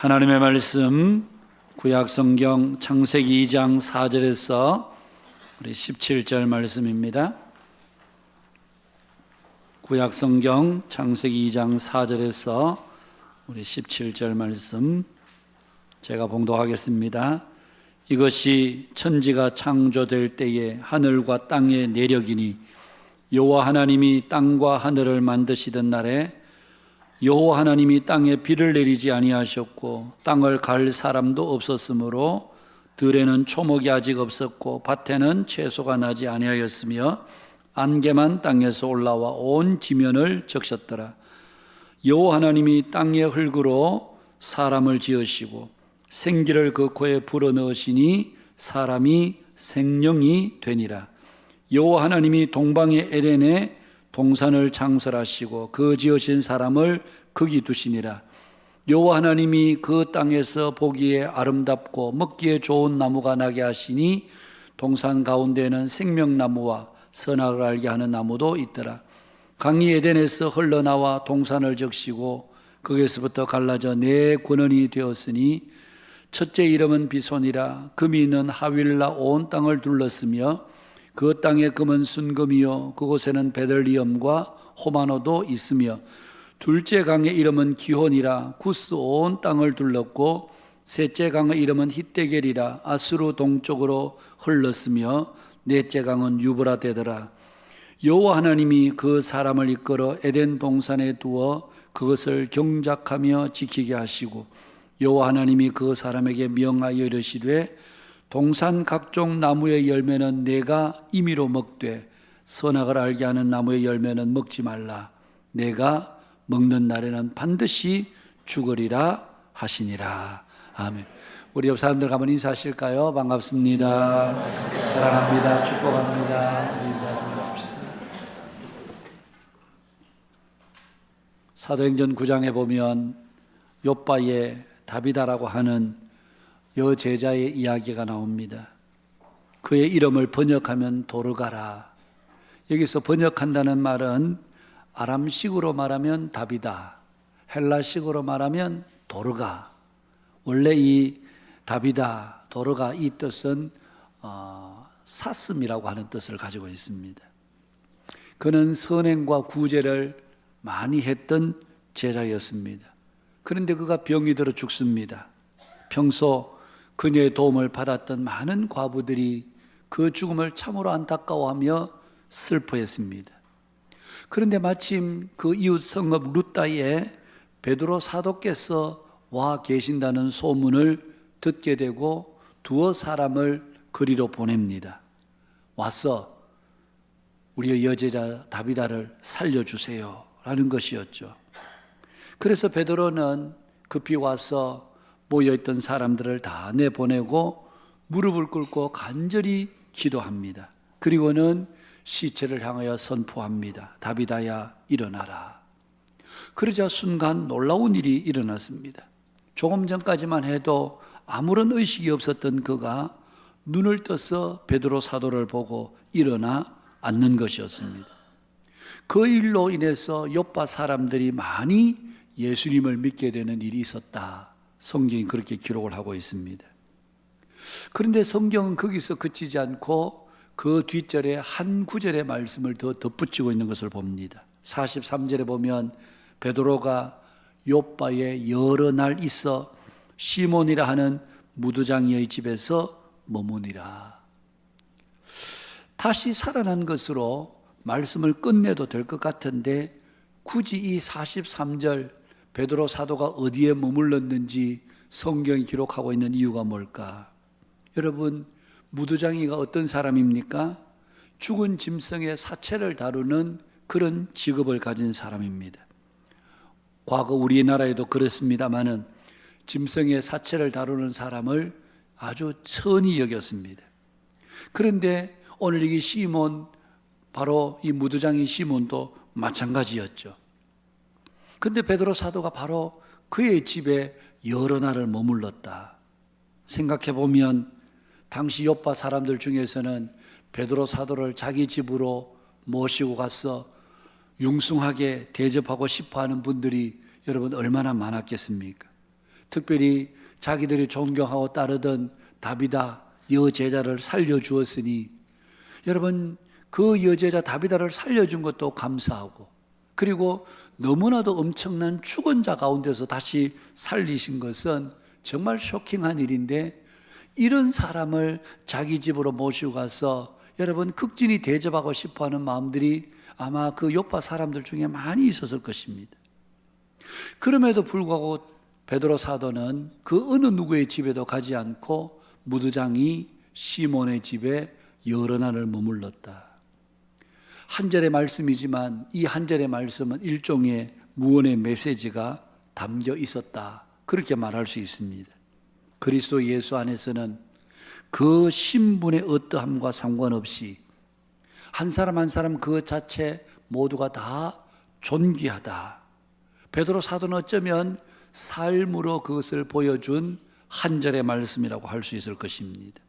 하나님의 말씀 구약성경 창세기 2장 4절에서 우리 17절 말씀입니다. 구약성경 창세기 2장 4절에서 우리 17절 말씀 제가 봉독하겠습니다. 이것이 천지가 창조될 때에 하늘과 땅의 내력이니 여호와 하나님이 땅과 하늘을 만드시던 날에 여호와 하나님이 땅에 비를 내리지 아니하셨고 땅을 갈 사람도 없었으므로 들에는 초목이 아직 없었고 밭에는 채소가 나지 아니하였으며 안개만 땅에서 올라와 온 지면을 적셨더라. 여호와 하나님이 땅의 흙으로 사람을 지으시고 생기를 그 코에 불어넣으시니 사람이 생명이 되니라. 여호와 하나님이 동방의 에덴에 동산을 창설하시고 그 지으신 사람을 거기 두시니라. 여호와 하나님이 그 땅에서 보기에 아름답고 먹기에 좋은 나무가 나게 하시니 동산 가운데에는 생명나무와 선악을 알게 하는 나무도 있더라. 강이 에덴에서 흘러나와 동산을 적시고 거기에서부터 갈라져 네 군원이 되었으니 첫째 이름은 비손이라. 금이 있는 하윌라 온 땅을 둘렀으며 그 땅의 금은 순금이요 그곳에는 베들리엄과 호마노도 있으며 둘째 강의 이름은 기혼이라. 구스 온 땅을 둘렀고 셋째 강의 이름은 히데겔이라. 아수르 동쪽으로 흘렀으며 넷째 강은 유브라데더라. 여호와 하나님이 그 사람을 이끌어 에덴 동산에 두어 그것을 경작하며 지키게 하시고 여호와 하나님이 그 사람에게 명하여 이르시되 동산 각종 나무의 열매는 내가 임의로 먹되 선악을 알게 하는 나무의 열매는 먹지 말라. 내가 먹는 날에는 반드시 죽으리라 하시니라. 아멘. 우리 옆 사람들 가면 인사하실까요? 반갑습니다. 사랑합니다. 축복합니다. 인사 좀 합시다. 사도행전 9장에 보면 욥바의 다비다라고 하는 여제자의 이야기가 나옵니다. 그의 이름을 번역하면 도르가라. 여기서 번역한다는 말은 아람식으로 말하면 다비다, 헬라식으로 말하면 도르가. 원래 이 다비다, 도르가 이 뜻은 사슴이라고 하는 뜻을 가지고 있습니다. 그는 선행과 구제를 많이 했던 제자였습니다. 그런데 그가 병이 들어 죽습니다. 평소 그녀의 도움을 받았던 많은 과부들이 그 죽음을 참으로 안타까워하며 슬퍼했습니다. 그런데 마침 그 이웃 성읍 루다에 베드로 사도께서 와 계신다는 소문을 듣게 되고 두어 사람을 거리로 보냅니다. 와서 우리의 여제자 다비다를 살려주세요 라는 것이었죠. 그래서 베드로는 급히 와서 모여있던 사람들을 다 내보내고 무릎을 꿇고 간절히 기도합니다. 그리고는 시체를 향하여 선포합니다. 다비다야 일어나라. 그러자 순간 놀라운 일이 일어났습니다. 조금 전까지만 해도 아무런 의식이 없었던 그가 눈을 떠서 베드로 사도를 보고 일어나 앉는 것이었습니다. 그 일로 인해서 욥바 사람들이 많이 예수님을 믿게 되는 일이 있었다. 성경이 그렇게 기록을 하고 있습니다. 그런데 성경은 거기서 그치지 않고 그 뒷절에 한 구절의 말씀을 더 덧붙이고 있는 것을 봅니다. 43절에 보면 베드로가 욥바에 여러 날 있어 시몬이라 하는 무두장이의 집에서 머무니라. 다시 살아난 것으로 말씀을 끝내도 될 것 같은데 굳이 이 43절 베드로 사도가 어디에 머물렀는지 성경이 기록하고 있는 이유가 뭘까? 여러분, 무두장이가 어떤 사람입니까? 죽은 짐승의 사체를 다루는 그런 직업을 가진 사람입니다. 과거 우리나라에도 그렇습니다마는 짐승의 사체를 다루는 사람을 아주 천히 여겼습니다. 그런데 오늘 이 시몬, 바로 이 무두장이 시몬도 마찬가지였죠. 근데 베드로 사도가 바로 그의 집에 여러 날을 머물렀다. 생각해 보면 당시 욥바 사람들 중에서는 베드로 사도를 자기 집으로 모시고 가서 융숭하게 대접하고 싶어하는 분들이 여러분 얼마나 많았겠습니까? 특별히 자기들이 존경하고 따르던 다비다 여제자를 살려주었으니 여러분 그 여제자 다비다를 살려준 것도 감사하고 그리고 너무나도 엄청난 죽은 자 가운데서 다시 살리신 것은 정말 쇼킹한 일인데 이런 사람을 자기 집으로 모시고 가서 여러분 극진히 대접하고 싶어하는 마음들이 아마 그 요파 사람들 중에 많이 있었을 것입니다. 그럼에도 불구하고 베드로 사도는 그 어느 누구의 집에도 가지 않고 무두장이 시몬의 집에 여러 날을 머물렀다. 한 절의 말씀이지만 이 한 절의 말씀은 일종의 무언의 메시지가 담겨 있었다. 그렇게 말할 수 있습니다. 그리스도 예수 안에서는 그 신분의 어떠함과 상관없이 한 사람 한 사람 그 자체 모두가 다 존귀하다. 베드로 사도는 어쩌면 삶으로 그것을 보여준 한 절의 말씀이라고 할 수 있을 것입니다.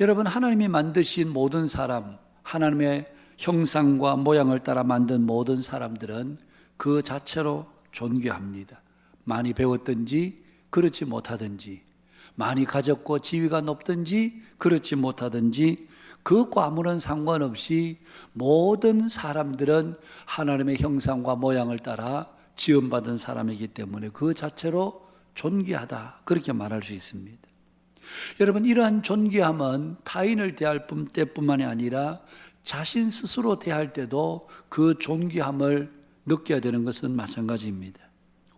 여러분 하나님이 만드신 모든 사람, 하나님의 형상과 모양을 따라 만든 모든 사람들은 그 자체로 존귀합니다. 많이 배웠든지 그렇지 못하든지, 많이 가졌고 지위가 높든지 그렇지 못하든지 그것과 아무런 상관없이 모든 사람들은 하나님의 형상과 모양을 따라 지음받은 사람이기 때문에 그 자체로 존귀하다. 그렇게 말할 수 있습니다. 여러분 이러한 존귀함은 타인을 대할 때뿐만이 아니라 자신 스스로 대할 때도 그 존귀함을 느껴야 되는 것은 마찬가지입니다.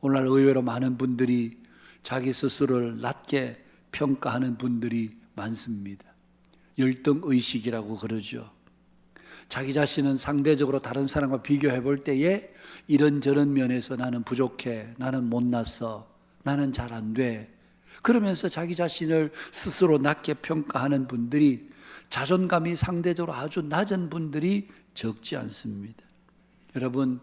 오늘날 의외로 많은 분들이 자기 스스로를 낮게 평가하는 분들이 많습니다. 열등의식이라고 그러죠. 자기 자신은 상대적으로 다른 사람과 비교해 볼 때에 이런저런 면에서 나는 부족해, 나는 못났어, 나는 잘 안 돼. 그러면서 자기 자신을 스스로 낮게 평가하는 분들이 자존감이 상대적으로 아주 낮은 분들이 적지 않습니다. 여러분,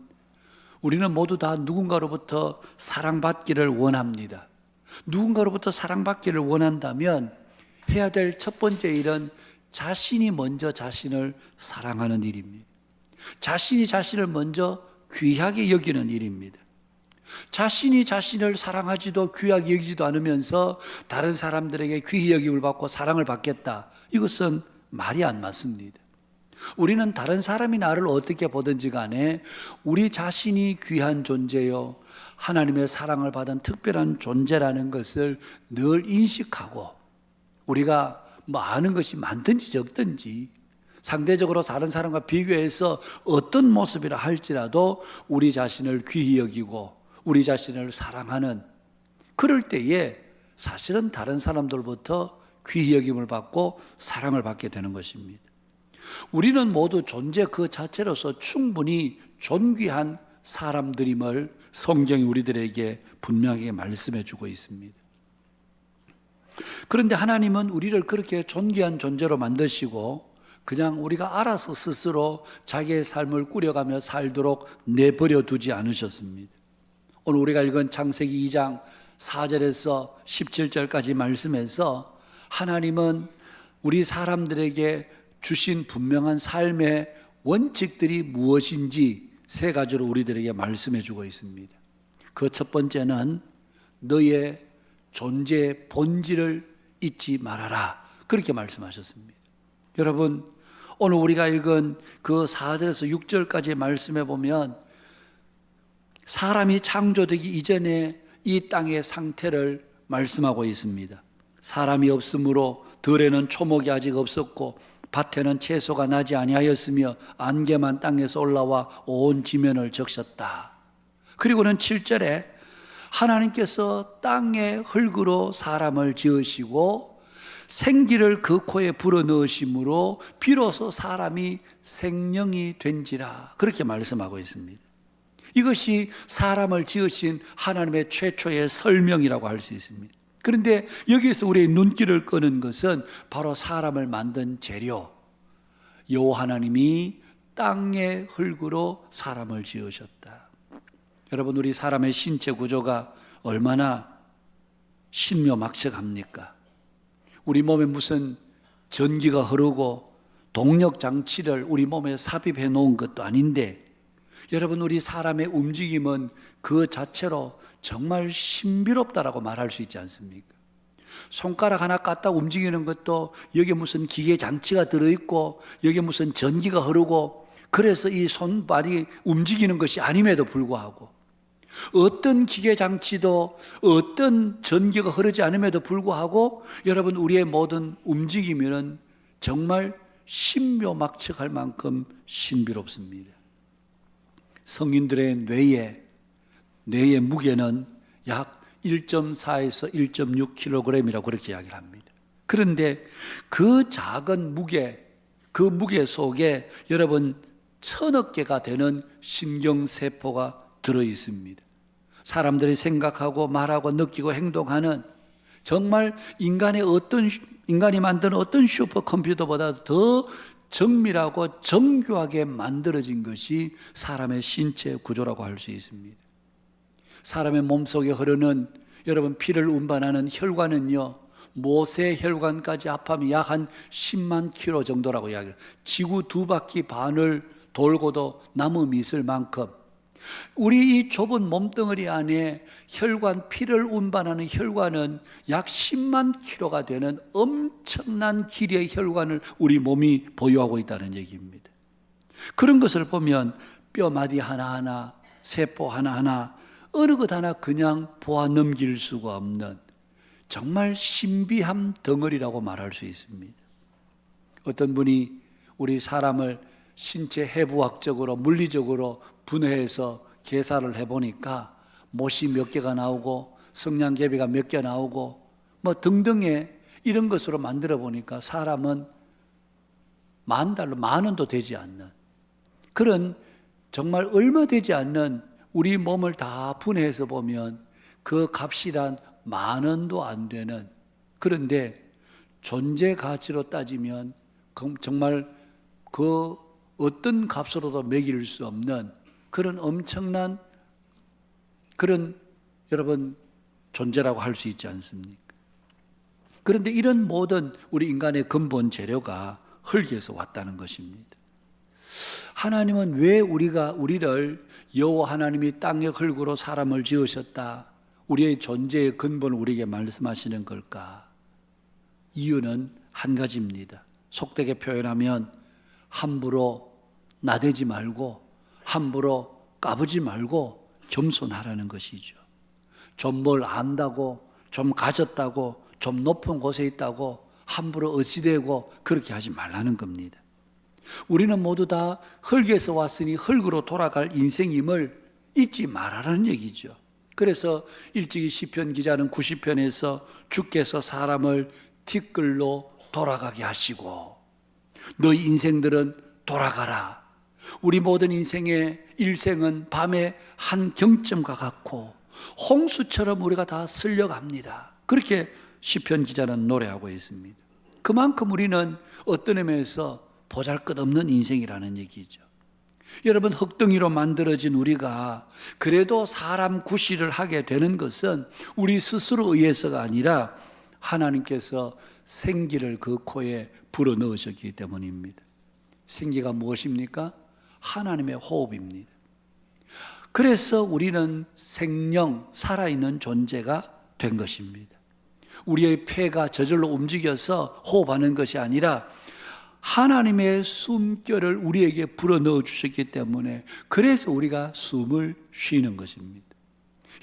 우리는 모두 다 누군가로부터 사랑받기를 원합니다. 누군가로부터 사랑받기를 원한다면 해야 될 첫 번째 일은 자신이 먼저 자신을 사랑하는 일입니다. 자신이 자신을 먼저 귀하게 여기는 일입니다. 자신이 자신을 사랑하지도 귀하게 여기지도 않으면서 다른 사람들에게 귀히 여김을 받고 사랑을 받겠다. 이것은 말이 안 맞습니다. 우리는 다른 사람이 나를 어떻게 보든지 간에 우리 자신이 귀한 존재요, 하나님의 사랑을 받은 특별한 존재라는 것을 늘 인식하고 우리가 아는 것이 많든지 적든지 상대적으로 다른 사람과 비교해서 어떤 모습이라 할지라도 우리 자신을 귀히 여기고 우리 자신을 사랑하는 그럴 때에 사실은 다른 사람들부터 귀히 여김을 받고 사랑을 받게 되는 것입니다. 우리는 모두 존재 그 자체로서 충분히 존귀한 사람들임을 성경이 우리들에게 분명하게 말씀해 주고 있습니다. 그런데 하나님은 우리를 그렇게 존귀한 존재로 만드시고 그냥 우리가 알아서 스스로 자기의 삶을 꾸려가며 살도록 내버려 두지 않으셨습니다. 오늘 우리가 읽은 창세기 2장 4절에서 17절까지 말씀에서 하나님은 우리 사람들에게 주신 분명한 삶의 원칙들이 무엇인지 세 가지로 우리들에게 말씀해 주고 있습니다. 그 첫 번째는 너의 존재의 본질을 잊지 말아라. 그렇게 말씀하셨습니다. 여러분, 오늘 우리가 읽은 그 4절에서 6절까지 말씀해 보면 사람이 창조되기 이전에 이 땅의 상태를 말씀하고 있습니다. 사람이 없으므로 들에는 초목이 아직 없었고 밭에는 채소가 나지 아니하였으며 안개만 땅에서 올라와 온 지면을 적셨다. 그리고는 7절에 하나님께서 땅의 흙으로 사람을 지으시고 생기를 그 코에 불어넣으심으로 비로소 사람이 생명이 된지라. 그렇게 말씀하고 있습니다. 이것이 사람을 지으신 하나님의 최초의 설명이라고 할 수 있습니다. 그런데 여기에서 우리의 눈길을 끄는 것은 바로 사람을 만든 재료, 여호와 하나님이 땅의 흙으로 사람을 지으셨다. 여러분, 우리 사람의 신체 구조가 얼마나 신묘막측합니까? 우리 몸에 무슨 전기가 흐르고 동력 장치를 우리 몸에 삽입해 놓은 것도 아닌데 여러분, 우리 사람의 움직임은 그 자체로 정말 신비롭다라고 말할 수 있지 않습니까? 손가락 하나 까딱 움직이는 것도 여기에 무슨 기계 장치가 들어있고 여기에 무슨 전기가 흐르고 그래서 이 손발이 움직이는 것이 아님에도 불구하고 어떤 기계 장치도 어떤 전기가 흐르지 않음에도 불구하고 여러분 우리의 모든 움직임은 정말 신묘막측할 만큼 신비롭습니다. 성인들의 뇌의 무게는 약 1.4에서 1.6kg이라고 그렇게 이야기를 합니다. 그런데 그 작은 무게, 그 무게 속에 여러분 1000억 개가 되는 신경세포가 들어있습니다. 사람들이 생각하고 말하고 느끼고 행동하는 정말 인간이 만드는 어떤 슈퍼컴퓨터보다 더 정밀하고 정교하게 만들어진 것이 사람의 신체 구조라고 할 수 있습니다. 사람의 몸속에 흐르는 여러분 피를 운반하는 혈관은요, 모세 혈관까지 합하면 약 한 10만 킬로 정도라고 이야기해요. 지구 2바퀴 반을 돌고도 남음이 있을 만큼 우리 이 좁은 몸덩어리 안에 혈관, 피를 운반하는 혈관은 약 10만 킬로가 되는 엄청난 길이의 혈관을 우리 몸이 보유하고 있다는 얘기입니다. 그런 것을 보면 뼈마디 하나하나, 세포 하나하나 어느 것 하나 그냥 보아 넘길 수가 없는 정말 신비한 덩어리라고 말할 수 있습니다. 어떤 분이 우리 사람을 신체 해부학적으로 물리적으로 분해해서 계산을 해보니까 못이 몇 개가 나오고 성냥개비가 몇 개 나오고 뭐 등등의 이런 것으로 만들어 보니까 사람은 $10,000, 10,000원도 되지 않는 그런 정말 얼마 되지 않는 우리 몸을 다 분해해서 보면 그 값이란 10,000원도 안 되는, 그런데 존재 가치로 따지면 정말 그 어떤 값으로도 매길 수 없는 그런 엄청난 그런 여러분 존재라고 할 수 있지 않습니까? 그런데 이런 모든 우리 인간의 근본 재료가 흙에서 왔다는 것입니다. 하나님은 왜 우리를 여호와 하나님이 땅의 흙으로 사람을 지으셨다, 우리의 존재의 근본을 우리에게 말씀하시는 걸까? 이유는 한 가지입니다. 속되게 표현하면 함부로 나대지 말고 함부로 까부지 말고 겸손하라는 것이죠. 좀 뭘 안다고, 좀 가졌다고, 좀 높은 곳에 있다고 함부로 어찌되고 그렇게 하지 말라는 겁니다. 우리는 모두 다 흙에서 왔으니 흙으로 돌아갈 인생임을 잊지 말라는 얘기죠. 그래서 일찍이 시편 기자는 90편에서 주께서 사람을 티끌로 돌아가게 하시고 너희 인생들은 돌아가라. 우리 모든 인생의 일생은 밤의 한 경점과 같고 홍수처럼 우리가 다 쓸려갑니다. 그렇게 시편 기자는 노래하고 있습니다. 그만큼 우리는 어떤 의미에서 보잘것없는 인생이라는 얘기죠. 여러분, 흙덩이로 만들어진 우리가 그래도 사람 구실을 하게 되는 것은 우리 스스로 의해서가 아니라 하나님께서 생기를 그 코에 불어넣으셨기 때문입니다. 생기가 무엇입니까? 하나님의 호흡입니다. 그래서 우리는 생명, 살아있는 존재가 된 것입니다. 우리의 폐가 저절로 움직여서 호흡하는 것이 아니라 하나님의 숨결을 우리에게 불어넣어 주셨기 때문에 그래서 우리가 숨을 쉬는 것입니다.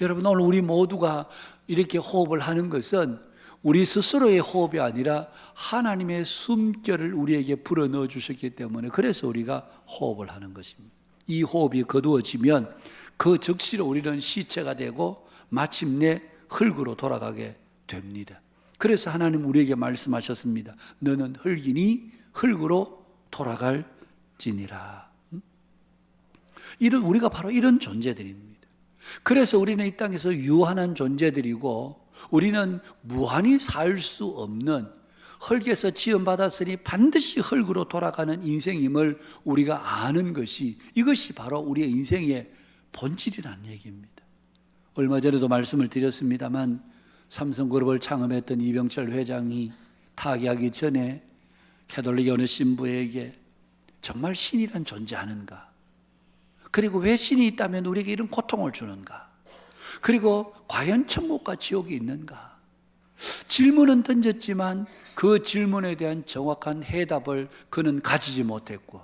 여러분, 오늘 우리 모두가 이렇게 호흡을 하는 것은 우리 스스로의 호흡이 아니라 하나님의 숨결을 우리에게 불어넣어 주셨기 때문에 그래서 우리가 호흡을 하는 것입니다. 이 호흡이 거두어지면 그 즉시로 우리는 시체가 되고 마침내 흙으로 돌아가게 됩니다. 그래서 하나님 우리에게 말씀하셨습니다. 너는 흙이니 흙으로 돌아갈지니라. 우리가 바로 이런 존재들입니다. 그래서 우리는 이 땅에서 유한한 존재들이고 우리는 무한히 살 수 없는 흙에서 지음받았으니 반드시 흙으로 돌아가는 인생임을 우리가 아는 것이, 이것이 바로 우리의 인생의 본질이라는 얘기입니다. 얼마 전에도 말씀을 드렸습니다만 삼성그룹을 창업했던 이병철 회장이 타계하기 전에 캐톨릭 어느 신부에게 정말 신이란 존재 아는가? 그리고 왜 신이 있다면 우리에게 이런 고통을 주는가? 그리고 과연 천국과 지옥이 있는가? 질문은 던졌지만 그 질문에 대한 정확한 해답을 그는 가지지 못했고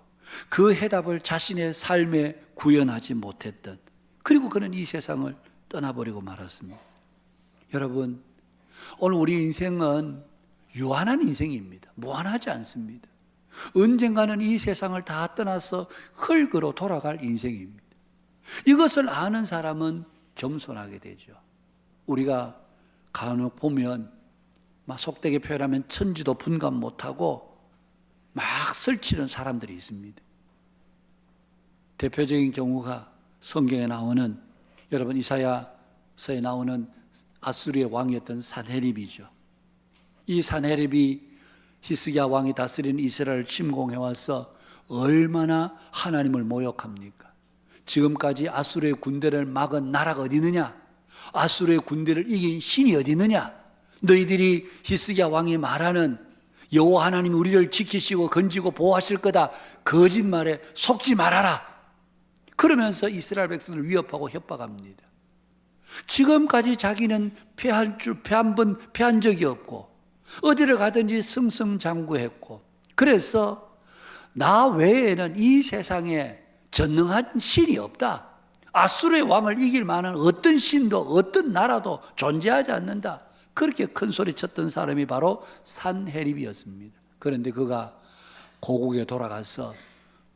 그 해답을 자신의 삶에 구현하지 못했던, 그리고 그는 이 세상을 떠나버리고 말았습니다. 여러분, 오늘 우리 인생은 유한한 인생입니다. 무한하지 않습니다. 언젠가는 이 세상을 다 떠나서 흙으로 돌아갈 인생입니다. 이것을 아는 사람은 겸손하게 되죠. 우리가 간혹 보면 막 속되게 표현하면 천지도 분간 못하고 막 설치는 사람들이 있습니다. 대표적인 경우가 성경에 나오는, 여러분 이사야서에 나오는 아수르의 왕이었던 산헤립이죠. 이 산헤립이 히스기야 왕이 다스리는 이스라엘을 침공해와서 얼마나 하나님을 모욕합니까? 지금까지 아수르의 군대를 막은 나라가 어디 있느냐? 아수르의 군대를 이긴 신이 어디 있느냐? 너희들이 히스기야 왕이 말하는 여호와 하나님이 우리를 지키시고 건지고 보호하실 거다, 거짓말에 속지 말아라. 그러면서 이스라엘 백성을 위협하고 협박합니다. 지금까지 자기는 패한 적이 없고 어디를 가든지 승승장구했고, 그래서 나 외에는 이 세상에 전능한 신이 없다. 아수르의 왕을 이길 만한 어떤 신도 어떤 나라도 존재하지 않는다. 그렇게 큰 소리 쳤던 사람이 바로 산헤립이었습니다. 그런데 그가 고국에 돌아가서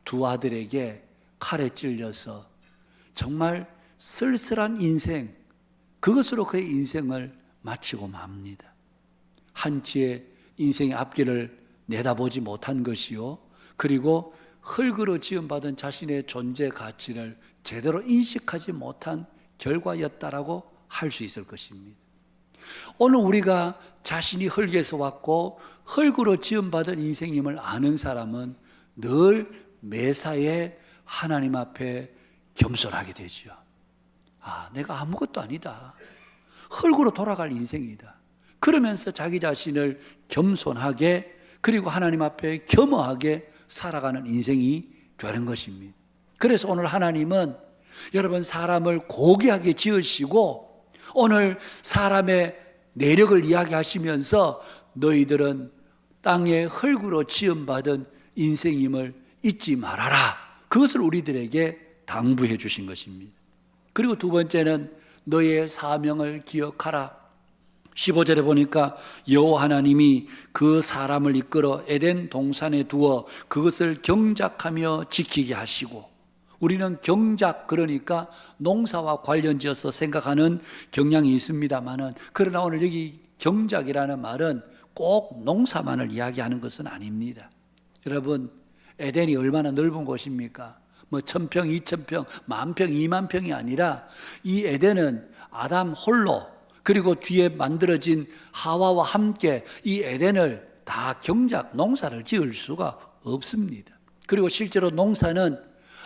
두 아들에게 칼에 찔려서 정말 쓸쓸한 인생, 그것으로 그의 인생을 마치고 맙니다. 한치의 인생의 앞길을 내다보지 못한 것이요, 그리고 흙으로 지음받은 자신의 존재 가치를 제대로 인식하지 못한 결과였다라고 할 수 있을 것입니다. 오늘 우리가 자신이 흙에서 왔고 흙으로 지음받은 인생임을 아는 사람은 늘 매사에 하나님 앞에 겸손하게 되죠. 내가 아무것도 아니다. 흙으로 돌아갈 인생이다. 그러면서 자기 자신을 겸손하게, 그리고 하나님 앞에 겸허하게 살아가는 인생이 되는 것입니다. 그래서 오늘 하나님은 여러분 사람을 고귀하게 지으시고 오늘 사람의 내력을 이야기하시면서 너희들은 땅의 흙으로 지음받은 인생임을 잊지 말아라, 그것을 우리들에게 당부해 주신 것입니다. 그리고 두 번째는 너의 사명을 기억하라. 15절에 보니까 여호와 하나님이 그 사람을 이끌어 에덴 동산에 두어 그것을 경작하며 지키게 하시고, 우리는 경작, 그러니까 농사와 관련지어서 생각하는 경향이 있습니다만은, 그러나 오늘 여기 경작이라는 말은 꼭 농사만을 이야기하는 것은 아닙니다. 여러분, 에덴이 얼마나 넓은 곳입니까? 1000평, 2000평, 10,000평, 20,000평이 아니라 이 에덴은 아담 홀로, 그리고 뒤에 만들어진 하와와 함께 이 에덴을 다 경작, 농사를 지을 수가 없습니다. 그리고 실제로 농사는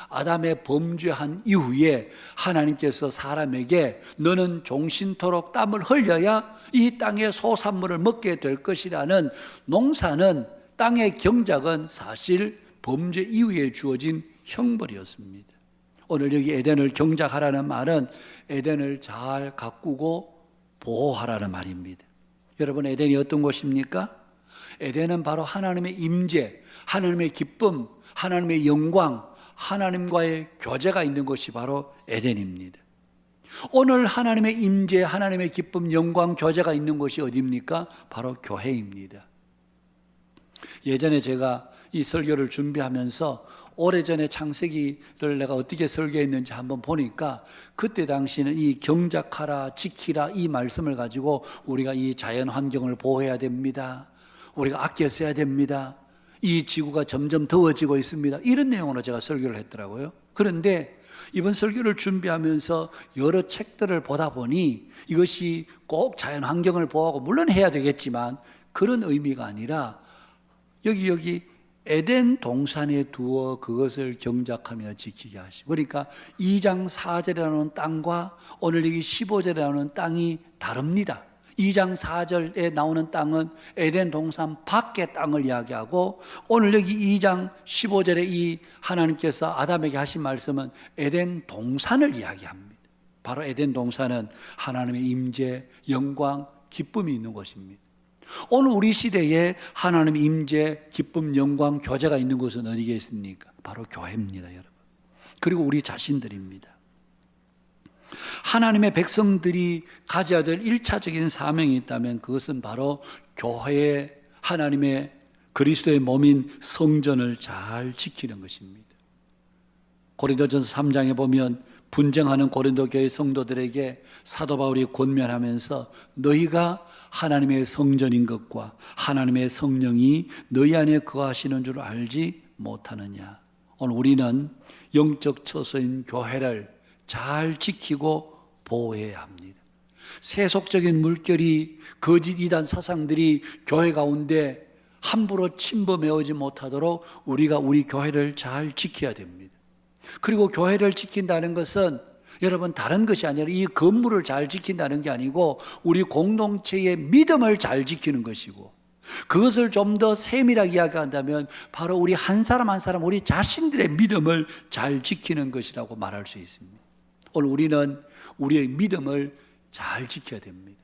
아담의 범죄한 이후에 하나님께서 사람에게 너는 종신토록 땀을 흘려야 이 땅의 소산물을 먹게 될 것이라는, 농사는, 땅의 경작은 사실 범죄 이후에 주어진 형벌이었습니다. 오늘 여기 에덴을 경작하라는 말은 에덴을 잘 가꾸고 보호하라는 말입니다. 여러분, 에덴이 어떤 곳입니까? 에덴은 바로 하나님의 임재, 하나님의 기쁨, 하나님의 영광, 하나님과의 교제가 있는 것이 바로 에덴입니다. 오늘 하나님의 임재, 하나님의 기쁨, 영광, 교제가 있는 곳이 어디입니까? 바로 교회입니다. 예전에 제가 이 설교를 준비하면서 오래전에 창세기를 내가 어떻게 설교했는지 한번 보니까, 그때 당시는 이 경작하라, 지키라 이 말씀을 가지고 우리가 이 자연 환경을 보호해야 됩니다, 우리가 아껴 써야 됩니다, 이 지구가 점점 더워지고 있습니다, 이런 내용으로 제가 설교를 했더라고요. 그런데 이번 설교를 준비하면서 여러 책들을 보다 보니 이것이 꼭 자연 환경을 보호하고, 물론 해야 되겠지만 그런 의미가 아니라 여기 에덴 동산에 두어 그것을 경작하며 지키게 하시고, 그러니까 2장 4절에 나오는 땅과 오늘 여기 15절에 나오는 땅이 다릅니다. 2장 4절에 나오는 땅은 에덴 동산 밖의 땅을 이야기하고, 오늘 여기 2장 15절에 이 하나님께서 아담에게 하신 말씀은 에덴 동산을 이야기합니다. 바로 에덴 동산은 하나님의 임재, 영광, 기쁨이 있는 곳입니다. 오늘 우리 시대에 하나님의 임재, 기쁨, 영광, 교제가 있는 곳은 어디겠습니까? 바로 교회입니다, 여러분. 그리고 우리 자신들입니다. 하나님의 백성들이 가져야 될 1차적인 사명이 있다면 그것은 바로 교회의 하나님의 그리스도의 몸인 성전을 잘 지키는 것입니다. 고린도전서 3장에 보면 분쟁하는 고린도 교회 성도들에게 사도 바울이 권면하면서 너희가 하나님의 성전인 것과 하나님의 성령이 너희 안에 거하시는 줄 알지 못하느냐. 오늘 우리는 영적 처소인 교회를 잘 지키고 보호해야 합니다. 세속적인 물결이 거짓 이단 사상들이 교회 가운데 함부로 침범해 오지 못하도록 우리가 우리 교회를 잘 지켜야 됩니다. 그리고 교회를 지킨다는 것은 여러분 다른 것이 아니라 이 건물을 잘 지킨다는 게 아니고 우리 공동체의 믿음을 잘 지키는 것이고, 그것을 좀 더 세밀하게 이야기한다면 바로 우리 한 사람 한 사람 우리 자신들의 믿음을 잘 지키는 것이라고 말할 수 있습니다. 오늘 우리는 우리의 믿음을 잘 지켜야 됩니다.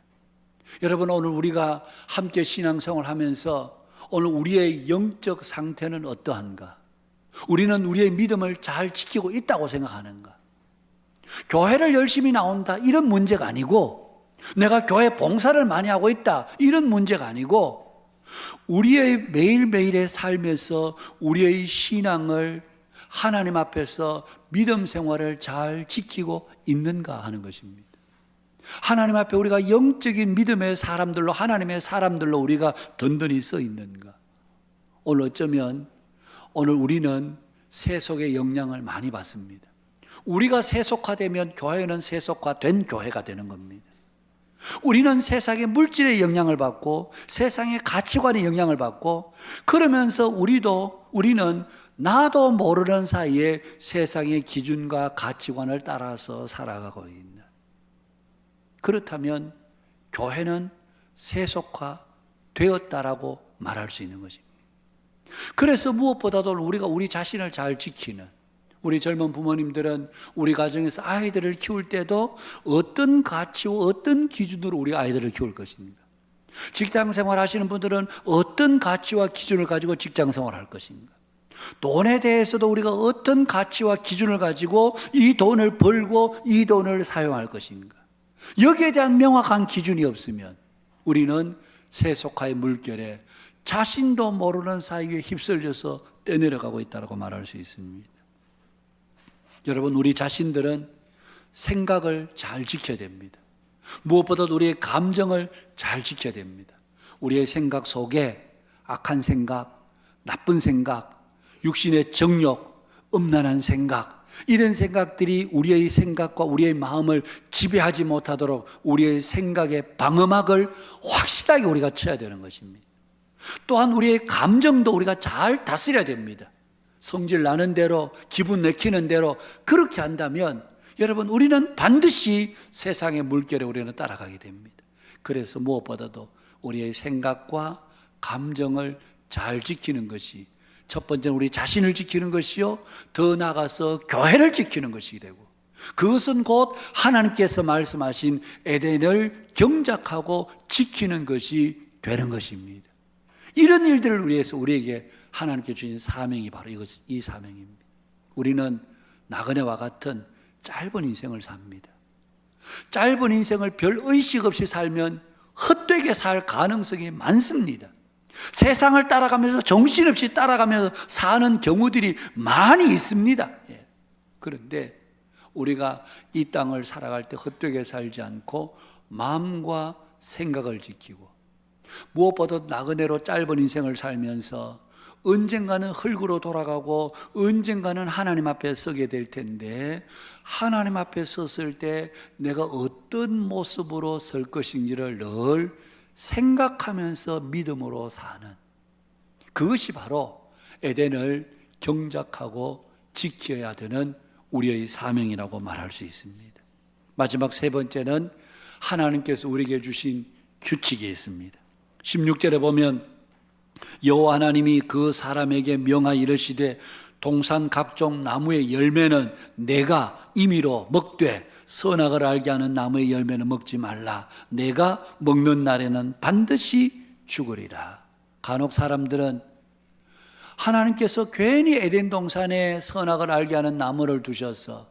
여러분, 오늘 우리가 함께 신앙생활을 하면서 오늘 우리의 영적 상태는 어떠한가? 우리는 우리의 믿음을 잘 지키고 있다고 생각하는가? 교회를 열심히 나온다 이런 문제가 아니고, 내가 교회 봉사를 많이 하고 있다 이런 문제가 아니고, 우리의 매일매일의 삶에서 우리의 신앙을 하나님 앞에서 믿음 생활을 잘 지키고 있는가 하는 것입니다. 하나님 앞에 우리가 영적인 믿음의 사람들로, 하나님의 사람들로 우리가 든든히 서 있는가? 오늘 어쩌면 오늘 우리는 세속의 영향을 많이 받습니다. 우리가 세속화되면 교회는 세속화된 교회가 되는 겁니다. 우리는 세상의 물질의 영향을 받고 세상의 가치관의 영향을 받고, 그러면서 우리는 나도 모르는 사이에 세상의 기준과 가치관을 따라서 살아가고 있는, 그렇다면 교회는 세속화되었다라고 말할 수 있는 것입니다. 그래서 무엇보다도 우리가 우리 자신을 잘 지키는, 우리 젊은 부모님들은 우리 가정에서 아이들을 키울 때도 어떤 가치와 어떤 기준으로 우리 아이들을 키울 것입니까? 직장 생활 하시는 분들은 어떤 가치와 기준을 가지고 직장 생활을 할 것인가? 돈에 대해서도 우리가 어떤 가치와 기준을 가지고 이 돈을 벌고 이 돈을 사용할 것인가? 여기에 대한 명확한 기준이 없으면 우리는 세속화의 물결에 자신도 모르는 사이에 휩쓸려서 떼내려가고 있다고 말할 수 있습니다. 여러분, 우리 자신들은 생각을 잘 지켜야 됩니다. 무엇보다도 우리의 감정을 잘 지켜야 됩니다. 우리의 생각 속에 악한 생각, 나쁜 생각, 육신의 정욕, 음란한 생각, 이런 생각들이 우리의 생각과 우리의 마음을 지배하지 못하도록 우리의 생각의 방어막을 확실하게 우리가 쳐야 되는 것입니다. 또한 우리의 감정도 우리가 잘 다스려야 됩니다. 성질 나는 대로, 기분 내키는 대로 그렇게 한다면 여러분, 우리는 반드시 세상의 물결에 우리는 따라가게 됩니다. 그래서 무엇보다도 우리의 생각과 감정을 잘 지키는 것이, 첫 번째는 우리 자신을 지키는 것이요, 더 나아가서 교회를 지키는 것이 되고, 그것은 곧 하나님께서 말씀하신 에덴을 경작하고 지키는 것이 되는 것입니다. 이런 일들을 위해서 우리에게 하나님께 주신 사명이 바로 이 사명입니다. 우리는 나그네와 같은 짧은 인생을 삽니다. 짧은 인생을 별 의식 없이 살면 헛되게 살 가능성이 많습니다. 세상을 따라가면서 정신없이 따라가면서 사는 경우들이 많이 있습니다. 그런데 우리가 이 땅을 살아갈 때 헛되게 살지 않고 마음과 생각을 지키고, 무엇보다 나그네로 짧은 인생을 살면서 언젠가는 흙으로 돌아가고 언젠가는 하나님 앞에 서게 될 텐데, 하나님 앞에 섰을 때 내가 어떤 모습으로 설 것인지를 늘 생각하면서 믿음으로 사는, 그것이 바로 에덴을 경작하고 지켜야 되는 우리의 사명이라고 말할 수 있습니다. 마지막 세 번째는 하나님께서 우리에게 주신 규칙이 있습니다. 16절에 보면 여호와 하나님이 그 사람에게 명하 이르시되 동산 각종 나무의 열매는 내가 임의로 먹되 선악을 알게 하는 나무의 열매는 먹지 말라. 내가 먹는 날에는 반드시 죽으리라. 간혹 사람들은 하나님께서 괜히 에덴 동산에 선악을 알게 하는 나무를 두셔서,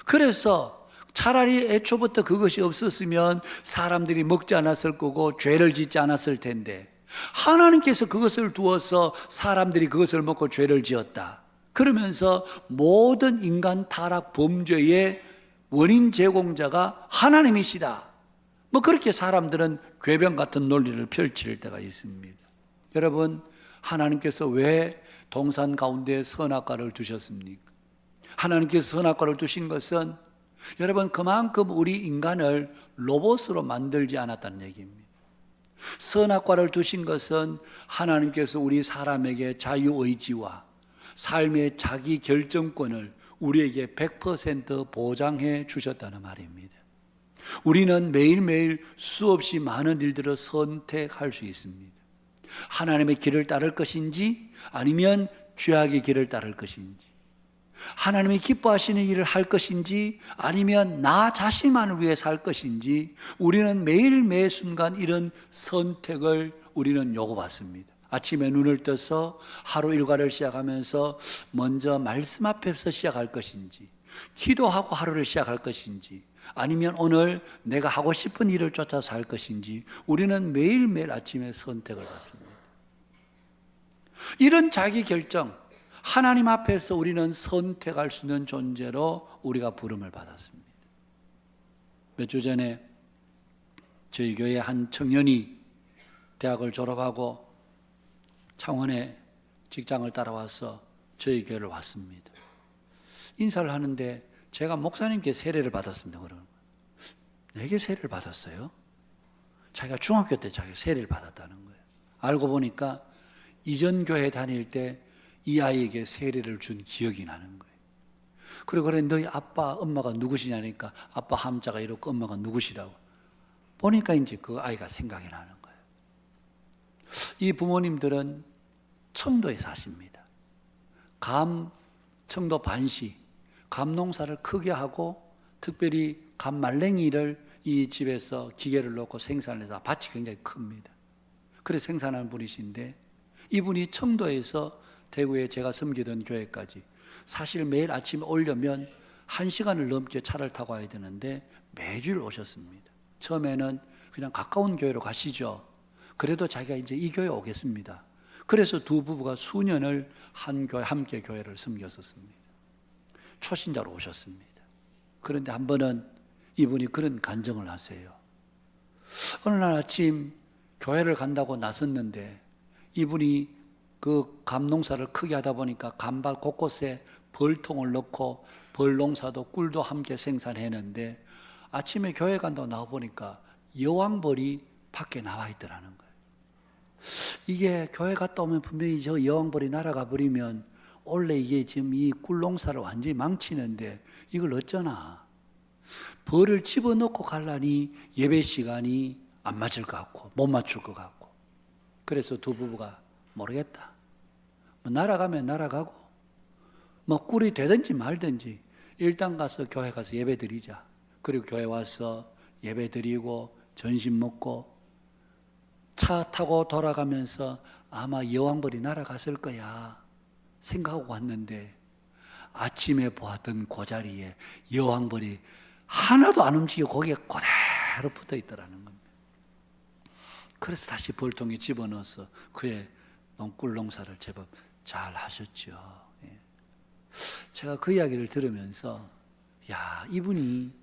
그래서 차라리 애초부터 그것이 없었으면 사람들이 먹지 않았을 거고 죄를 짓지 않았을 텐데, 하나님께서 그것을 두어서 사람들이 그것을 먹고 죄를 지었다. 그러면서 모든 인간 타락 범죄의 원인 제공자가 하나님이시다. 그렇게 사람들은 궤변 같은 논리를 펼칠 때가 있습니다. 여러분, 하나님께서 왜 동산 가운데 선악과를 두셨습니까? 하나님께서 선악과를 두신 것은 여러분 그만큼 우리 인간을 로봇으로 만들지 않았다는 얘기입니다. 선악과를 두신 것은 하나님께서 우리 사람에게 자유의지와 삶의 자기 결정권을 우리에게 100% 보장해 주셨다는 말입니다. 우리는 매일매일 수없이 많은 일들을 선택할 수 있습니다. 하나님의 길을 따를 것인지 아니면 죄악의 길을 따를 것인지, 하나님이 기뻐하시는 일을 할 것인지 아니면 나 자신만을 위해 살 것인지, 우리는 매일 매 순간 이런 선택을 우리는 요구받습니다. 아침에 눈을 떠서 하루 일과를 시작하면서 먼저 말씀 앞에서 시작할 것인지, 기도하고 하루를 시작할 것인지, 아니면 오늘 내가 하고 싶은 일을 쫓아서 할 것인지, 우리는 매일매일 아침에 선택을 받습니다. 이런 자기 결정, 하나님 앞에서 우리는 선택할 수 있는 존재로 우리가 부름을 받았습니다. 몇 주 전에 저희 교회 한 청년이 대학을 졸업하고 창원에 직장을 따라와서 저희 교회를 왔습니다. 인사를 하는데 제가 목사님께 세례를 받았습니다. 그러는 거예요. 내게 세례를 받았어요? 자기가 중학교 때 자기가 세례를 받았다는 거예요. 알고 보니까 이전 교회 다닐 때 이 아이에게 세례를 준 기억이 나는 거예요. 그리고 그래, 너희 아빠 엄마가 누구시냐니까 아빠 함자가 이렇고 엄마가 누구시라고 보니까 이제 그 아이가 생각이 나는 거예요. 이 부모님들은 청도에 사십니다. 청도 반시 감농사를 크게 하고 특별히 감말랭이를 이 집에서 기계를 놓고 생산해서 밭이 굉장히 큽니다. 그래서 생산하는 분이신데, 이분이 청도에서 대구에 제가 섬기던 교회까지 사실 매일 아침에 오려면 1시간을 넘게 차를 타고 와야 되는데 매주일 오셨습니다. 처음에는 그냥 가까운 교회로 가시죠. 그래도 자기가 이제 이 교회에 오겠습니다. 그래서 두 부부가 수년을 함께 교회를 섬겼었습니다. 초신자로 오셨습니다. 그런데 한 번은 이분이 그런 간증을 하세요. 어느 날 아침 교회를 간다고 나섰는데 이분이 그 감농사를 크게 하다 보니까 감밭 곳곳에 벌통을 넣고 벌농사도 꿀도 함께 생산했는데, 아침에 교회 간다고 나와보니까 여왕벌이 밖에 나와 있더라는 거예요. 이게 교회 갔다 오면 분명히 저 여왕벌이 날아가 버리면 원래 이게 지금 이 꿀농사를 완전히 망치는데 이걸 어쩌나. 벌을 집어넣고 가려니 예배 시간이 안 맞을 것 같고 못 맞출 것 같고, 그래서 두 부부가 모르겠다, 날아가면 날아가고 꿀이 되든지 말든지 일단 가서 교회 가서 예배 드리자. 그리고 교회 와서 예배 드리고 전심 먹고 차 타고 돌아가면서 아마 여왕벌이 날아갔을 거야 생각하고 왔는데, 아침에 보았던 그 자리에 여왕벌이 하나도 안 움직이고 거기에 그대로 붙어 있더라는 겁니다. 그래서 다시 벌통에 집어넣어서 그의 꿀농사를 제법 잘 하셨죠. 제가 그 이야기를 들으면서 이분이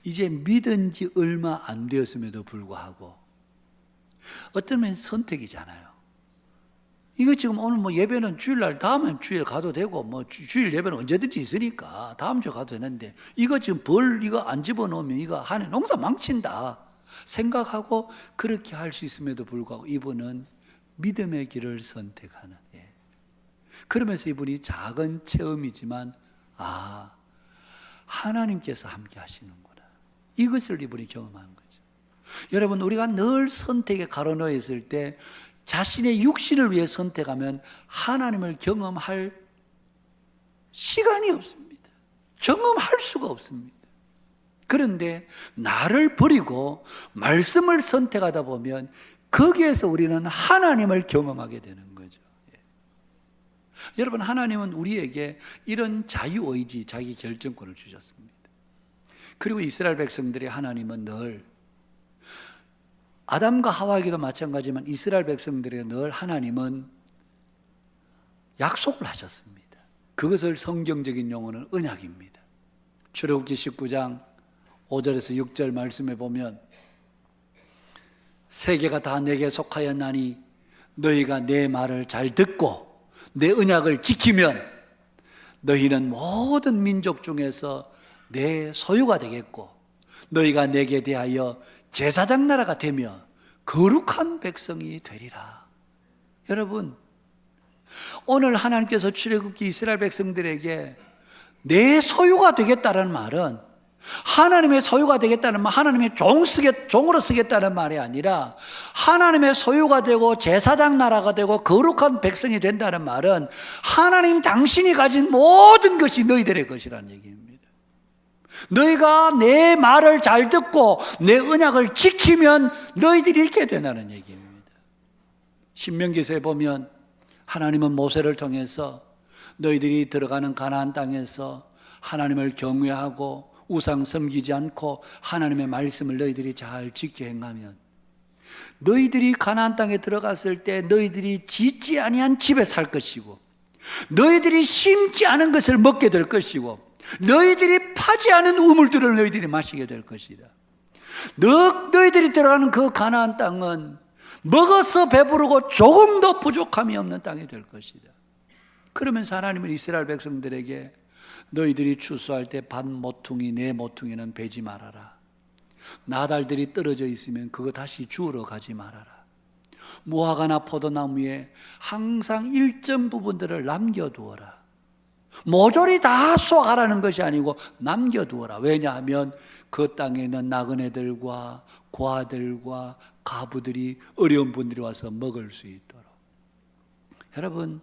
이제 믿은 지 얼마 안 되었음에도 불구하고 어떤 면에서 선택이잖아요. 이거 지금 오늘 예배는 주일날, 다음엔 주일 가도 되고 주일 예배는 언제든지 있으니까 다음 주에 가도 되는데, 이거 지금 이거 안 집어넣으면 이거 한 해 농사 망친다 생각하고 그렇게 할 수 있음에도 불구하고 이분은 믿음의 길을 선택하는, 그러면서 이분이 작은 체험이지만 하나님께서 함께 하시는구나, 이것을 이분이 경험한 거죠. 여러분, 우리가 늘 선택에 가로놓여 있을 때 자신의 육신을 위해 선택하면 하나님을 경험할 시간이 없습니다. 경험할 수가 없습니다. 그런데 나를 버리고 말씀을 선택하다 보면 거기에서 우리는 하나님을 경험하게 되는 거죠. 여러분, 하나님은 우리에게 이런 자유의지, 자기 결정권을 주셨습니다. 그리고 이스라엘 백성들이 하나님은 늘 아담과 하와에게도 마찬가지지만 이스라엘 백성들에게 늘 하나님은 약속을 하셨습니다. 그것을 성경적인 용어는 언약입니다. 출애굽기 19장 5절에서 6절 말씀에 보면 세계가 다 내게 속하였나니 너희가 내 말을 잘 듣고 내 언약을 지키면 너희는 모든 민족 중에서 내 소유가 되겠고 너희가 내게 대하여 제사장 나라가 되며 거룩한 백성이 되리라. 여러분, 오늘 하나님께서 출애굽기 이스라엘 백성들에게 내 소유가 되겠다는 말은 하나님의 소유가 되겠다는 말, 하나님의 종으로 쓰겠다는 말이 아니라 하나님의 소유가 되고 제사장 나라가 되고 거룩한 백성이 된다는 말은 하나님 당신이 가진 모든 것이 너희들의 것이라는 얘기입니다. 너희가 내 말을 잘 듣고 내 언약을 지키면 너희들이 이렇게 된다는 얘기입니다. 신명기서에 보면 하나님은 모세를 통해서 너희들이 들어가는 가나안 땅에서 하나님을 경외하고 우상 섬기지 않고 하나님의 말씀을 너희들이 잘 지켜 행하면 너희들이 가나안 땅에 들어갔을 때 너희들이 짓지 아니한 집에 살 것이고 너희들이 심지 않은 것을 먹게 될 것이고 너희들이 파지 않은 우물들을 너희들이 마시게 될 것이다. 너희들이 들어가는 그 가나안 땅은 먹어서 배부르고 조금도 부족함이 없는 땅이 될 것이다. 그러면서 하나님은 이스라엘 백성들에게 너희들이 추수할 때 밭 모퉁이 내 모퉁이는 베지 말아라. 나달들이 떨어져 있으면 그거 다시 주우러 가지 말아라. 무화과나 포도나무에 항상 일정 부분들을 남겨두어라. 모조리 다 쏘가라는 것이 아니고 남겨두어라. 왜냐하면 그 땅에 있는 나그네들과 고아들과 가부들이 어려운 분들이 와서 먹을 수 있도록. 여러분,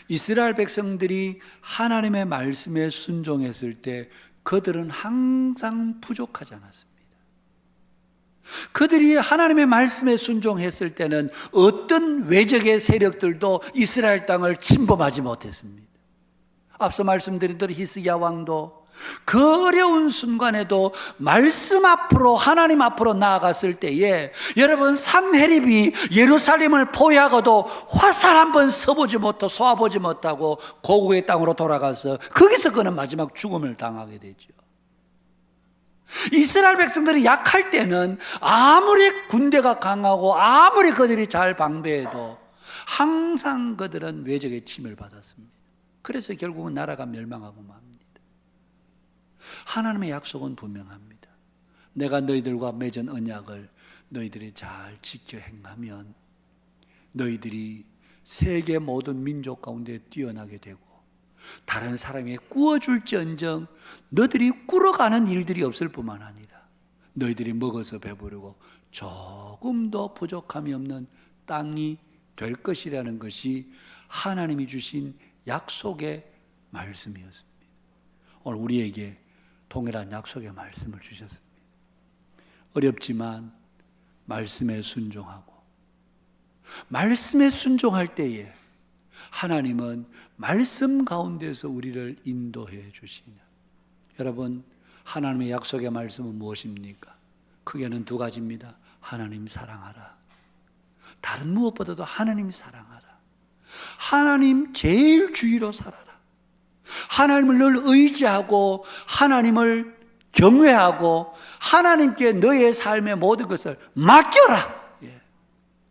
이스라엘 백성들이 하나님의 말씀에 순종했을 때 그들은 항상 부족하지 않았습니다. 그들이 하나님의 말씀에 순종했을 때는 어떤 외적의 세력들도 이스라엘 땅을 침범하지 못했습니다. 앞서 말씀드린 대로 히스기야 왕도 그 어려운 순간에도 말씀 앞으로 하나님 앞으로 나아갔을 때에 여러분 산헤립이 예루살렘을 포위하고도 화살 한번 쏘아보지 못하고 고국의 땅으로 돌아가서 거기서 그는 마지막 죽음을 당하게 되죠. 이스라엘 백성들이 약할 때는 아무리 군대가 강하고 아무리 그들이 잘 방배해도 항상 그들은 외적의 침을 받았습니다. 그래서 결국은 나라가 멸망하고 맙니다. 하나님의 약속은 분명합니다. 내가 너희들과 맺은 언약을 너희들이 잘 지켜 행하면 너희들이 세계 모든 민족 가운데 뛰어나게 되고 다른 사람이 꾸어줄지언정 너희들이 꿇어가는 일들이 없을 뿐만 아니라 너희들이 먹어서 배부르고 조금도 부족함이 없는 땅이 될 것이라는 것이 하나님이 주신 약속의 말씀이었습니다. 오늘 우리에게 동일한 약속의 말씀을 주셨습니다. 어렵지만 말씀에 순종하고 말씀에 순종할 때에 하나님은 말씀 가운데서 우리를 인도해 주시냐. 여러분, 하나님의 약속의 말씀은 무엇입니까? 크게는 두 가지입니다. 하나님 사랑하라. 다른 무엇보다도 하나님 사랑하라. 하나님 제일 주의로 살아라. 하나님을 늘 의지하고 하나님을 경외하고 하나님께 너의 삶의 모든 것을 맡겨라.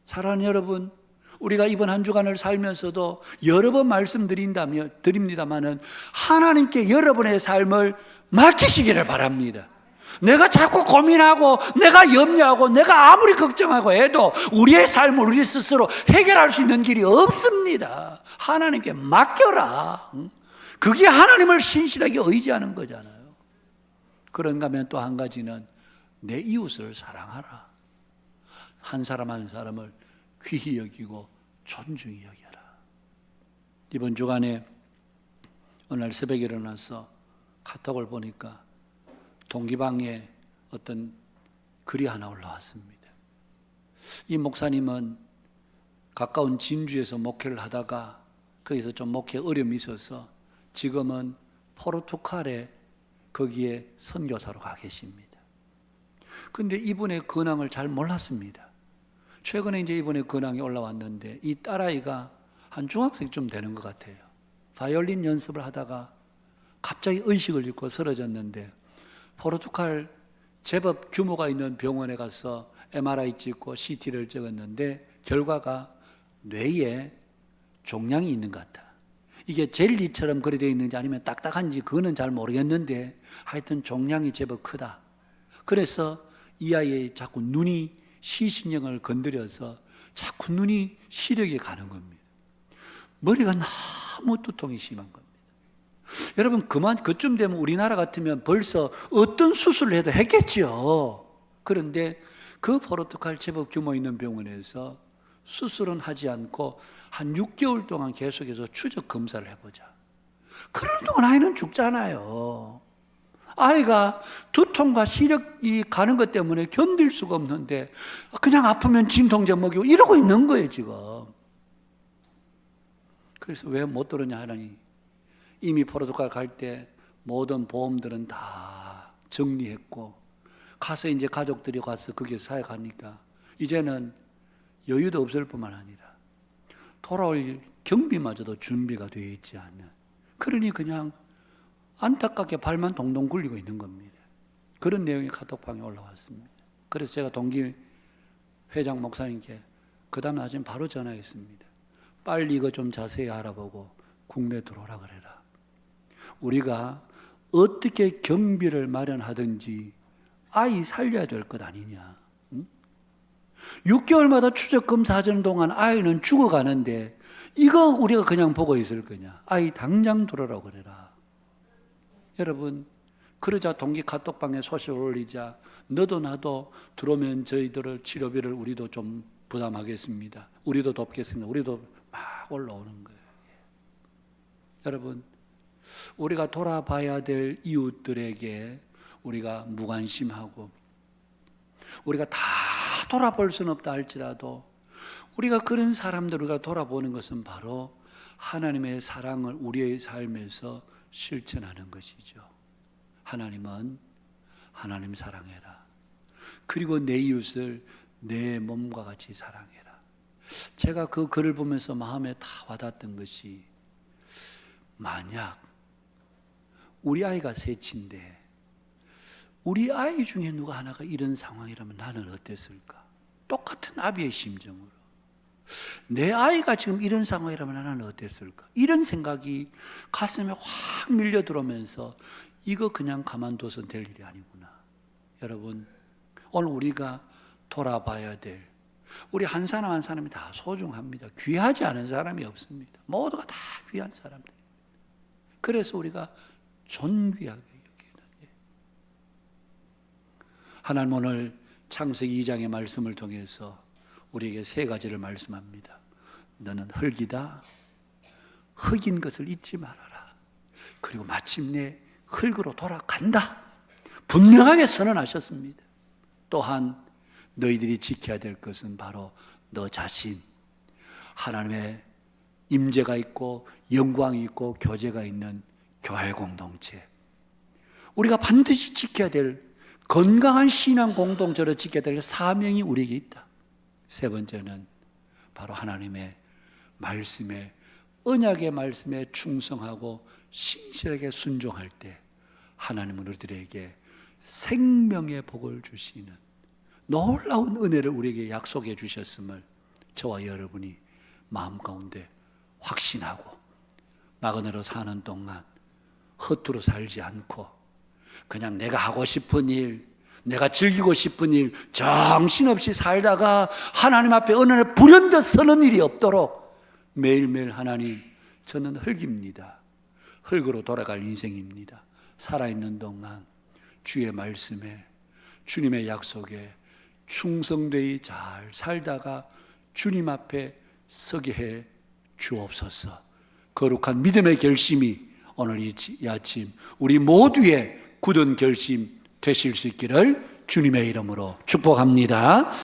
사랑하는 여러분, 우리가 이번 한 주간을 살면서도 여러 번 말씀드립니다마는 하나님께 여러분의 삶을 맡기시기를 바랍니다. 내가 자꾸 고민하고 내가 염려하고 내가 아무리 걱정하고 해도 우리의 삶을 우리 스스로 해결할 수 있는 길이 없습니다. 하나님께 맡겨라. 그게 하나님을 신실하게 의지하는 거잖아요. 그런가 하면 또 한 가지는 내 이웃을 사랑하라. 한 사람 한 사람을 귀히 여기고 존중히 여겨라. 이번 주간에 어느 날 새벽에 일어나서 카톡을 보니까 동기방에 어떤 글이 하나 올라왔습니다. 이 목사님은 가까운 진주에서 목회를 하다가 거기서 좀 목회 어려움이 있어서 지금은 포르투갈에 거기에 선교사로 가 계십니다. 그런데 이분의 근황을 잘 몰랐습니다. 최근에 이제 이분의 근황이 올라왔는데 이 딸아이가 한 중학생쯤 되는 것 같아요. 바이올린 연습을 하다가 갑자기 의식을 잃고 쓰러졌는데 포르투갈 제법 규모가 있는 병원에 가서 MRI 찍고 CT를 찍었는데 결과가 뇌에 종양이 있는 것 같아. 이게 젤리처럼 그리 되어 있는지 아니면 딱딱한지 그거는 잘 모르겠는데 하여튼 종양이 제법 크다. 그래서 이 아이의 자꾸 눈이 시신경을 건드려서 자꾸 눈이 시력이 가는 겁니다. 머리가 너무 두통이 심한 겁니다. 여러분 그쯤 되면 우리나라 같으면 벌써 어떤 수술을 해도 했겠죠. 그런데 그 포르투갈 제법 규모 있는 병원에서 수술은 하지 않고 한 6개월 동안 계속해서 추적 검사를 해보자. 그런 동안 아이는 죽잖아요. 아이가 두통과 시력이 가는 것 때문에 견딜 수가 없는데 그냥 아프면 진통제 먹이고 이러고 있는 거예요 지금. 그래서 왜 못 들었냐 하니 이미 포르투갈 갈 때 모든 보험들은 다 정리했고 가서 이제 가족들이 가서 거기에 사역하니까 이제는 여유도 없을 뿐만 아니라 돌아올 경비마저도 준비가 되어 있지 않는, 그러니 그냥 안타깝게 발만 동동 굴리고 있는 겁니다. 그런 내용이 카톡방에 올라왔습니다. 그래서 제가 동기 회장 목사님께 그 다음 아침 바로 전화했습니다. 빨리 이거 좀 자세히 알아보고 국내 들어오라 그래라. 우리가 어떻게 경비를 마련하든지 아이 살려야 될 것 아니냐. 6개월마다 추적 검사하는 동안 아이는 죽어가는데 이거 우리가 그냥 보고 있을 거냐. 아이 당장 들어오라 그래라. 여러분, 그러자 동기 카톡방에 소식을 올리자 너도 나도 들어오면 저희들을 치료비를 우리도 좀 부담하겠습니다. 우리도 돕겠습니다. 우리도 막 올라오는 거예요. 여러분, 우리가 돌아봐야 될 이웃들에게 우리가 무관심하고 우리가 다 돌아볼 수는 없다 할지라도 우리가 그런 사람들을 돌아보는 것은 바로 하나님의 사랑을 우리의 삶에서 실천하는 것이죠. 하나님은 하나님 사랑해라. 그리고 내 이웃을 내 몸과 같이 사랑해라. 제가 그 글을 보면서 마음에 다 와닿았던 것이, 만약 우리 아이가 셋인데 우리 아이 중에 누가 하나가 이런 상황이라면 나는 어땠을까? 똑같은 아비의 심정으로 내 아이가 지금 이런 상황이라면 나는 어땠을까? 이런 생각이 가슴에 확 밀려 들어오면서 이거 그냥 가만둬서 될 일이 아니구나. 여러분, 오늘 우리가 돌아봐야 될, 우리 한 사람 한 사람이 다 소중합니다. 귀하지 않은 사람이 없습니다. 모두가 다 귀한 사람들. 그래서 우리가 존귀하게 여기는. 하나님 오늘 창세기 2장의 말씀을 통해서 우리에게 세 가지를 말씀합니다. 너는 흙이다. 흙인 것을 잊지 말아라. 그리고 마침내 흙으로 돌아간다. 분명하게 선언하셨습니다. 또한 너희들이 지켜야 될 것은 바로 너 자신, 하나님의 임재가 있고 영광이 있고 교제가 있는 교회 공동체, 우리가 반드시 지켜야 될 건강한 신앙 공동체로 지켜야 될 사명이 우리에게 있다. 세 번째는 바로 하나님의 말씀에, 언약의 말씀에 충성하고 신실하게 순종할 때 하나님은 우리들에게 생명의 복을 주시는 놀라운 은혜를 우리에게 약속해 주셨음을 저와 여러분이 마음 가운데 확신하고 나그네로 사는 동안 허투루 살지 않고 그냥 내가 하고 싶은 일, 내가 즐기고 싶은 일 정신없이 살다가 하나님 앞에 은혜를 불현듯 서는 일이 없도록 매일매일 하나님, 저는 흙입니다. 흙으로 돌아갈 인생입니다. 살아있는 동안 주의 말씀에, 주님의 약속에 충성되이 잘 살다가 주님 앞에 서게 해 주옵소서. 거룩한 믿음의 결심이 오늘 이 아침 우리 모두의 굳은 결심 되실 수 있기를 주님의 이름으로 축복합니다.